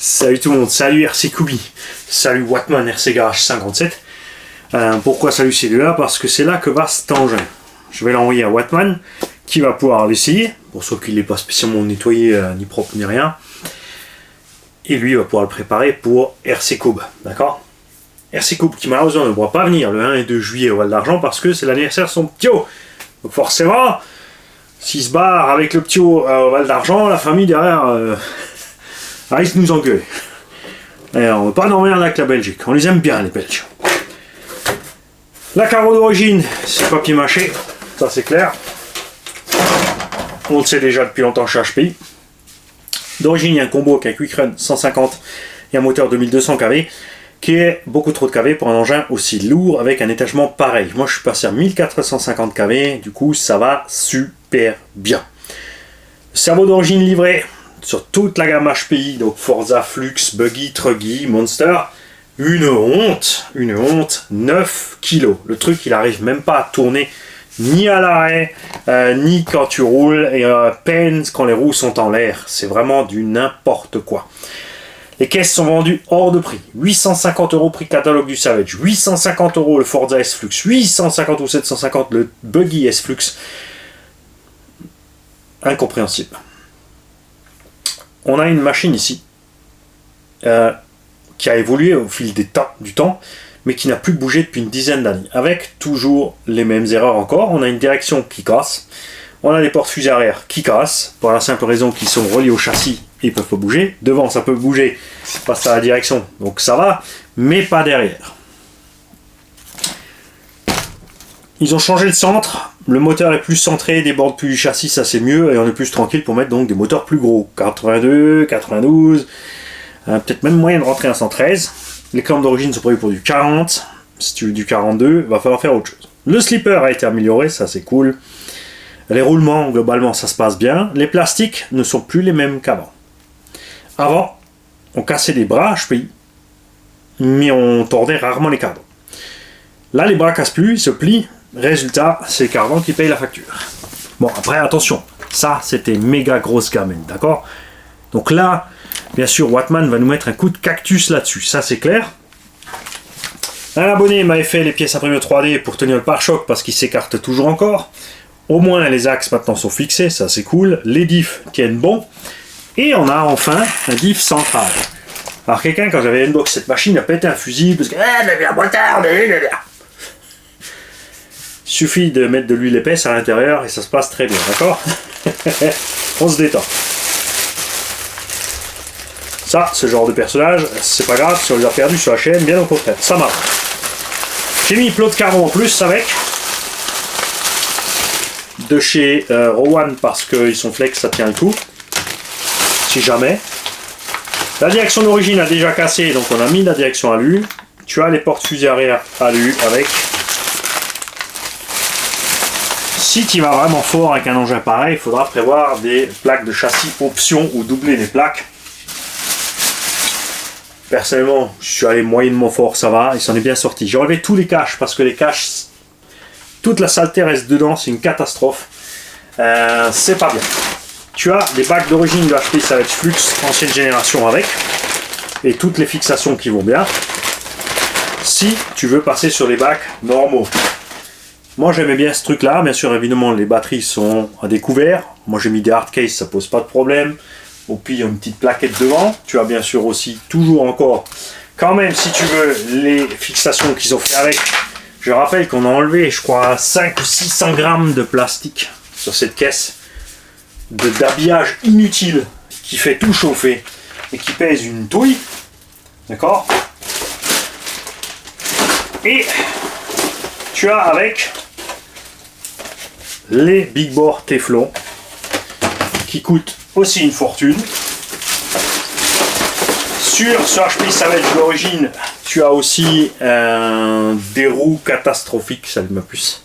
Salut tout le monde, salut RC Kubi, salut Wattman RC Garage 57. Pourquoi salut celui-là? Parce que c'est là que va cet engin. Je vais l'envoyer à Wattman qui va pouvoir l'essayer, pour ceux qui n'est pas spécialement nettoyé, ni propre ni rien. Et lui va pouvoir le préparer pour RC Kub, d'accord? RC Kub qui malheureusement ne pourra pas venir le 1 et 2 juillet au Val d'Argent parce que c'est l'anniversaire de son petit haut. Donc forcément, s'il se barre avec le petit haut au Val d'Argent, la famille derrière risque de nous engueuler. Et on ne veut pas dormir avec la Belgique, on les aime bien les Belges. La carreau d'origine, c'est papier mâché, ça c'est clair. On le sait déjà depuis longtemps chez HPI. D'origine, il y a un combo avec un Quick Run 150 et un moteur 2200 kV, qui est beaucoup trop de kV pour un engin aussi lourd avec un étagement pareil. Moi je suis passé à 1450 kV, du coup ça va super bien. Cerveau d'origine livré sur toute la gamme HPI, donc Forza, Flux, Buggy, Truggy, Monster. Une honte, 9 kg. Le truc il arrive même pas à tourner ni à l'arrêt, ni quand tu roules, et à peine quand les roues sont en l'air. C'est vraiment du n'importe quoi. Les caisses sont vendues hors de prix. 850 € prix catalogue du Savage, 850 € le Forza S-Flux, 850 ou 750 le Buggy S-Flux. Incompréhensible. On a une machine ici qui a évolué au fil du temps, mais qui n'a plus bougé depuis une dizaine d'années, avec toujours les mêmes erreurs encore. On a une direction qui casse, on a des portes fusées arrière qui cassent, pour la simple raison qu'ils sont reliés au châssis et ils peuvent pas bouger. Devant ça peut bouger, passe à la direction, donc ça va, mais pas derrière. Ils ont changé le centre, le moteur est plus centré, déborde plus du châssis, ça c'est mieux, et on est plus tranquille pour mettre donc des moteurs plus gros, 82, 92, peut-être même moyen de rentrer un 113. Les clampes d'origine sont prévues pour du 40, si tu veux du 42, il va falloir faire autre chose. Le slipper a été amélioré, ça c'est cool. Les roulements, globalement, ça se passe bien. Les plastiques ne sont plus les mêmes qu'avant. Avant, on cassait des bras HPI, mais on tordait rarement les cardans. Là, les bras cassent plus, ils se plient. Résultat, c'est les cardans qui payent la facture. Bon, après, attention, ça, c'était méga grosse gamine, d'accord? Donc là, bien sûr, Wattman va nous mettre un coup de cactus là-dessus, ça c'est clair. Un abonné m'avait fait les pièces imprimées 3D pour tenir le pare-choc parce qu'il s'écarte toujours encore. Au moins, les axes maintenant sont fixés, ça c'est cool. Les diffs tiennent bon. Et on a enfin un diff central. Alors quelqu'un, quand j'avais unbox cette machine, a pété un fusil parce que... Il suffit de mettre de l'huile épaisse à l'intérieur et ça se passe très bien, d'accord? On se détend. Ça, ce genre de personnage, c'est pas grave si on les a perdus sur la chaîne, bien au contraire, ça marche. J'ai mis plot de carbone en plus avec, de chez Rowan parce qu'ils sont flex, ça tient le coup, si jamais. La direction d'origine a déjà cassé, donc on a mis la direction alu. Tu as les portes fusées arrière alu avec. Si tu vas vraiment fort avec un engin pareil, il faudra prévoir des plaques de châssis option ou doubler les plaques. Personnellement, je suis allé moyennement fort, ça va, il s'en est bien sorti. J'ai enlevé tous les caches parce que les caches, toute la saleté reste dedans, c'est une catastrophe. C'est pas bien. Tu as des bacs d'origine de HP Savage Flux, ancienne génération avec, et toutes les fixations qui vont bien. Si tu veux passer sur les bacs normaux. Moi j'aimais bien ce truc là, bien sûr évidemment les batteries sont à découvert. Moi j'ai mis des hard case, ça pose pas de problème. Au pire, il y a une petite plaquette devant. Tu as bien sûr aussi, toujours encore, quand même, si tu veux, les fixations qu'ils ont fait avec. Je rappelle qu'on a enlevé, je crois, 500 ou 600 grammes de plastique sur cette caisse d'habillage inutile qui fait tout chauffer et qui pèse une touille. D'accord? Et tu as avec les Big Bore Teflon qui coûtent aussi une fortune. Sur ce HP Savage d'origine, tu as aussi des roues catastrophiques, ça m'a plus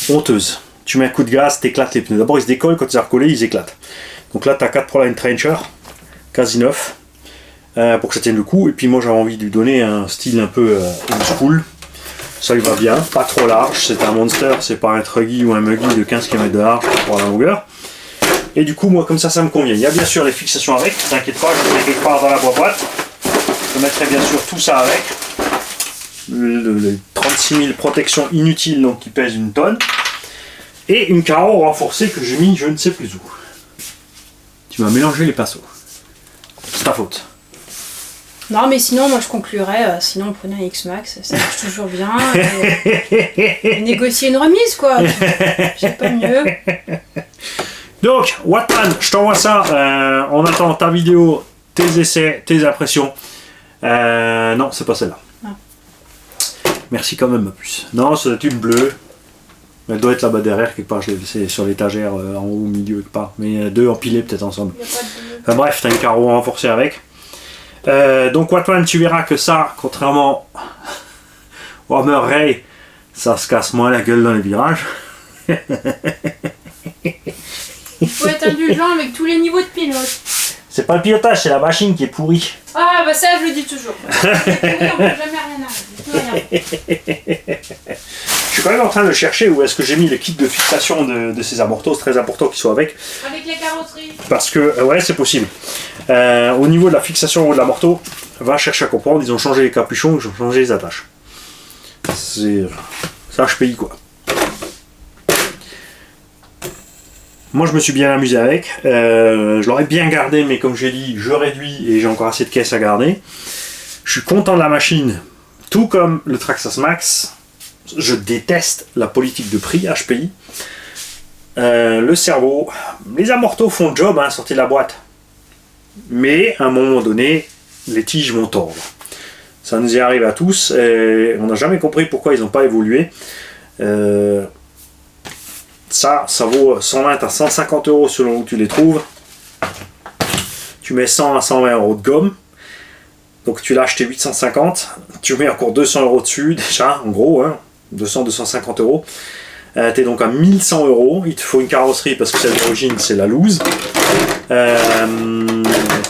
honteuse. Tu mets un coup de gaz, t'éclates les pneus. D'abord ils se décollent, quand ils sont recollés, ils éclatent. Donc là tu as 4 Proline Trencher, quasi neuf, pour que ça tienne le coup. Et puis moi j'avais envie de lui donner un style un peu old school. Ça lui va bien, pas trop large, c'est un Monster, c'est pas un Truggy ou un Muggy de 15 km de large pour la longueur. Et du coup, moi, comme ça me convient. Il y a bien sûr les fixations avec, t'inquiète pas, je le mets quelque part dans la boîte. Je mettrai bien sûr tout ça avec. Les 36 000 protections inutiles, donc qui pèsent 1 tonne. Et une carreau renforcée que j'ai mis je ne sais plus où. Tu m'as mélangé les pinceaux. C'est ta faute. Non, mais sinon, moi je conclurais, sinon prenez un X-Max, ça marche toujours bien. Négocier une remise, quoi. J'ai pas mieux. Donc, Wattman, je t'envoie ça. On attend ta vidéo, tes essais, tes impressions. Non, c'est pas celle-là. Ah. Merci quand même, ma puce. Non, c'est une bleue. Elle doit être là-bas derrière, quelque part. Je l'ai laissée sur l'étagère, en haut, au milieu, quelque part. Mais deux empilés peut-être ensemble. Enfin, bref, t'as une carreau renforcée avec. Donc, Wattman, tu verras que ça, contrairement au Hammer Ray, ça se casse moins la gueule dans les virages. Il faut être indulgent avec tous les niveaux de pilote. C'est pas le pilotage, c'est la machine qui est pourrie. Ah bah ça je le dis toujours. On peut jamais rien arrêter. Je suis quand même en train de chercher où est-ce que j'ai mis le kit de fixation de ces amortos, c'est très important qu'ils soient avec. Avec la carrosserie. Parce que, ouais, c'est possible. Au niveau de la fixation de l'amorto, va chercher à comprendre, ils ont changé les capuchons, ils ont changé les attaches. C'est HPI quoi. Moi je me suis bien amusé avec, je l'aurais bien gardé mais comme j'ai dit je réduis et j'ai encore assez de caisses à garder. Je suis content de la machine, tout comme le Traxxas Max, je déteste la politique de prix HPI. Le cerveau, les amortos font le job, hein, sortez de la boîte. Mais à un moment donné, les tiges vont tordre. Ça nous y arrive à tous et on n'a jamais compris pourquoi ils n'ont pas évolué. Ça vaut 120 à 150 euros selon où tu les trouves. Tu mets 100 à 120 euros de gomme. Donc tu l'as acheté 850. Tu mets encore 200 euros dessus déjà, en gros. Hein, 200-250 euros. Tu es donc à 1100 euros. Il te faut une carrosserie parce que celle d'origine c'est la loose. Puis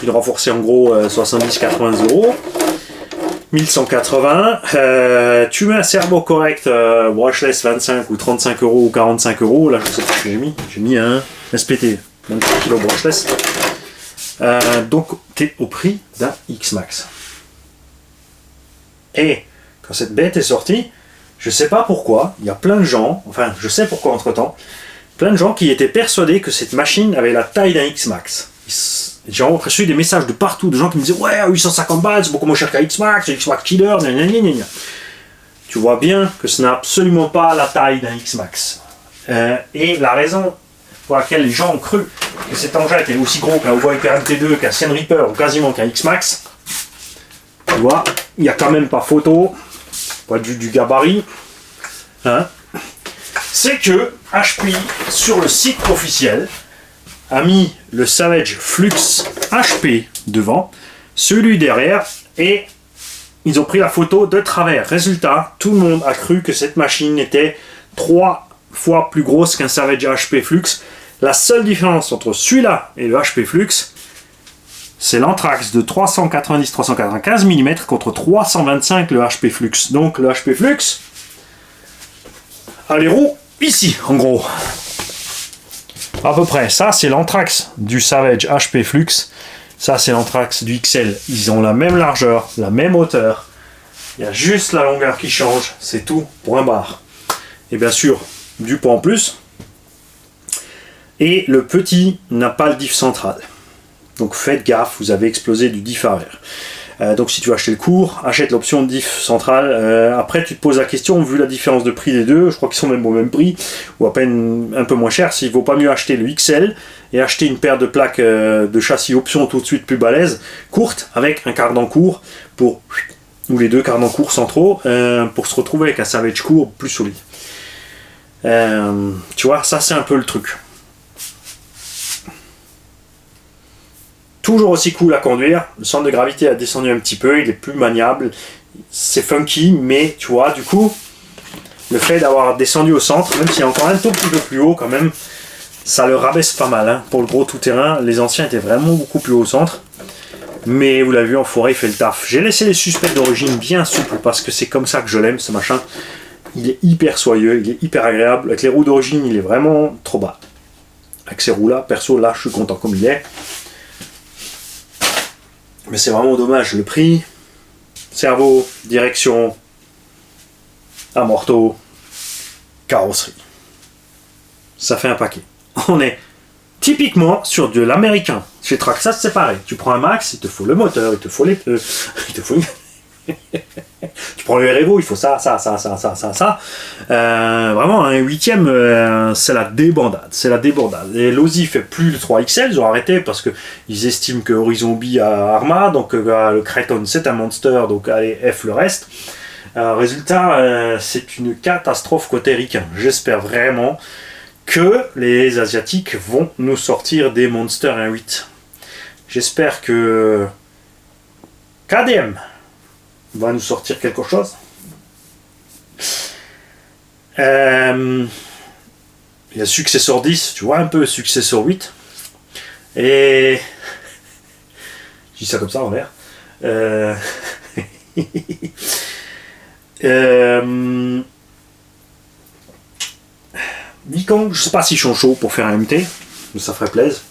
le renforcer en gros 70-80 euros. 1180, tu mets un servo correct, brushless 25 ou 35 euros ou 45 euros, là je sais pas ce que j'ai mis un SPT, 23 kg brushless, donc tu es au prix d'un X-Max. Et quand cette bête est sortie, je sais pas pourquoi, il y a plein de gens, enfin je sais pourquoi entre temps, plein de gens qui étaient persuadés que cette machine avait la taille d'un X-Max. J'ai reçu des messages de partout, de gens qui me disaient ouais, 850 balles, c'est beaucoup moins cher qu'un X-Max, c'est X-Max Killer, gna gna gna gna. Tu vois bien que ce n'est absolument pas la taille d'un X-Max. Et la raison pour laquelle les gens ont cru que cet engin était aussi gros qu'un Huawei PMT2, qu'un Sien Reaper ou quasiment qu'un X-Max, tu vois, il n'y a quand même pas photo, point de vue du gabarit, hein, c'est que HPI, sur le site officiel, a mis le Savage Flux HP devant, celui derrière, et ils ont pris la photo de travers. Résultat, tout le monde a cru que cette machine était 3 fois plus grosse qu'un Savage HP Flux. La seule différence entre celui-là et le HP Flux, c'est l'anthrax de 390-395 mm contre 325 le HP Flux. Donc le HP Flux a les roues ici, en gros. À peu près, ça c'est l'anthrax du Savage HP Flux, ça c'est l'anthrax du XL, ils ont la même largeur, la même hauteur, il y a juste la longueur qui change, c'est tout, point barre. Et bien sûr, du poids en plus, et le petit n'a pas le diff central, donc faites gaffe, vous avez explosé du diff arrière. Donc si tu veux acheter le court, achète l'option diff central. Après tu te poses la question, vu la différence de prix des deux, je crois qu'ils sont même au même prix, ou à peine un peu moins cher, s'il ne vaut pas mieux acheter le XL et acheter une paire de plaques de châssis option tout de suite plus balèze, courte, avec un cardan court, ou les deux cardans courts centraux, pour se retrouver avec un Savage court plus solide. Tu vois, ça c'est un peu le truc. Toujours aussi cool à conduire, le centre de gravité a descendu un petit peu, il est plus maniable, c'est funky, mais tu vois, du coup, le fait d'avoir descendu au centre, même s'il est encore un tout petit peu plus haut quand même, ça le rabaisse pas mal, hein. Pour le gros tout-terrain, les anciens étaient vraiment beaucoup plus haut au centre, mais vous l'avez vu, en forêt, il fait le taf. J'ai laissé les suspects d'origine bien souples, parce que c'est comme ça que je l'aime, ce machin. Il est hyper soyeux, il est hyper agréable, avec les roues d'origine, il est vraiment trop bas. avec ces roues là. Perso là je suis content comme il est. Mais c'est vraiment dommage le prix. Cerveau, direction, amorto, carrosserie. Ça fait un paquet. On est typiquement sur de l'américain. Chez Traxxas c'est pareil. Tu prends un Max, il te faut le moteur, il te faut les pneus, il te faut... Tu prends le REVO, il faut ça. Vraiment, un 8ème, c'est la débandade. C'est la débandade. Et l'Audi fait plus le 3XL, ils ont arrêté parce qu'ils estiment que Horizon B a Arma, donc le Kraton c'est un monster, donc allez, F le reste. Résultat, c'est une catastrophe côté ricain. J'espère vraiment que les Asiatiques vont nous sortir des Monster 1.8. J'espère que KDM va nous sortir quelque chose. Il y a Successor 10, tu vois un peu Successor 8. Et je dis ça comme ça en l'air. Nikon, je sais pas si je suis chaud pour faire un MT, mais ça ferait plaisir.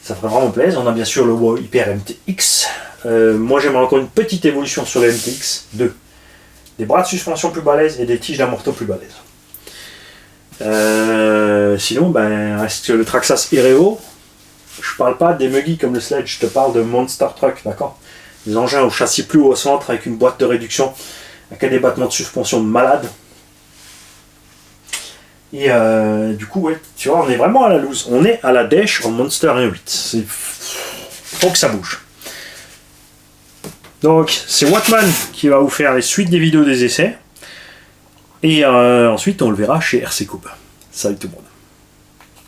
Ça ferait vraiment plaisir. On a bien sûr le Hyper MTX. Moi j'aimerais encore une petite évolution sur le MTX 2. Des bras de suspension plus balèzes et des tiges d'amorto plus balèzes. Sinon, ben, reste le Traxxas Ereo. Je parle pas des muggy comme le Sledge, je te parle de Monster Truck, d'accord? Des engins au châssis plus haut au centre avec une boîte de réduction, avec des battements de suspension malades. Et du coup, ouais, tu vois, on est vraiment à la loose. On est à la dèche en Monster 1.8. Faut que ça bouge. Donc, c'est Wattman qui va vous faire les suites des vidéos des essais. Et ensuite, on le verra chez RC Coupe. Salut tout le monde.